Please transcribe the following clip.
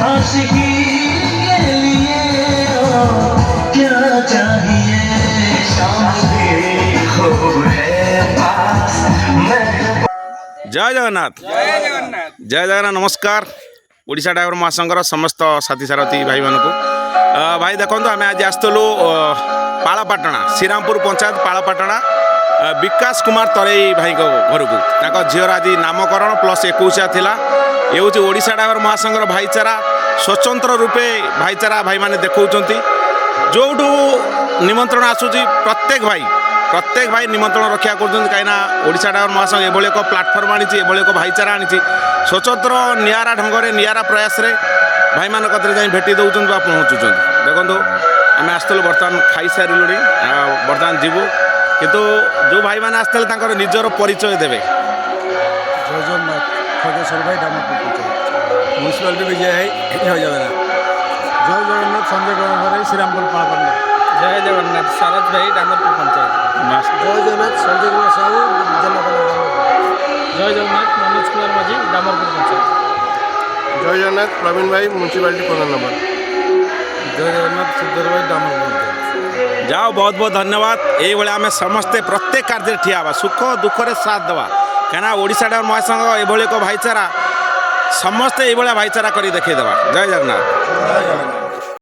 आशिकी के लिए क्या चाहिए शाम भी खूब है पास मैं जय जगन्नाथ जय जगन्नाथ नमस्कार ओडिशा ड्राइवर महासंघर समस्त साथी सारथी भाई मानक भाई देखो आम आज आसलु पालापाटणा श्रीरामपुर पंचायत पालापाटणा विकास कुमार तरेई भाई घर को झीर आज नामकरण प्लस 21 थिला ये हूँ ओडिशा ड्राइवर महासंघर भाईचारा स्वतंत्र रूपे भाईचारा भाई मैंने देखा जो निमंत्रण आसूँ प्रत्येक भाई निमंत्रण रक्षा कर कहीं ओडिशा ड्राइवर महासंघ एभली एक प्लाटफर्म आनी एक भाईचारा आनी स्वतंत्र निआरा ढंग निआरा प्रयास भाई मान जाए भेटी दौरान पहुँचुं देखो आम आसलु बर्तमान खाई सारू बर्तमान जीवु किंतु जो भाई मैंने आसते निजर परिचय देवे जय जगन्नाथ खगेश्वर भाई डामरपुर पंचायत म्यूनिसिपालिटी विजय है जय जगन्नाथ संजय गणधर श्रीरामपुर पालापाटना जय जगन्नाथ शरद भाई डामरपुर पंचायत जय जगन्नाथ संजय कुमार साहू जन्नापाल जय जगन्नाथ मनोज कुमार माझी डामरपुर पंचायत जय जगन्नाथ प्रवीण भाई म्यूनिसिपालिटी 15 नंबर जय जगन्नाथ सिद्धर भाई डामरपुर पंचायत जाओ बहुत बहुत धन्यवाद यही आम समस्ते प्रत्येक कार्य ठिया सुख दुखरे साथ देवा कहीं ओडिशा ड्राइवर महासंघ एभली एक भाईचारा समस्ते ये भाईचारा कर देखा जय जगन्नाथ।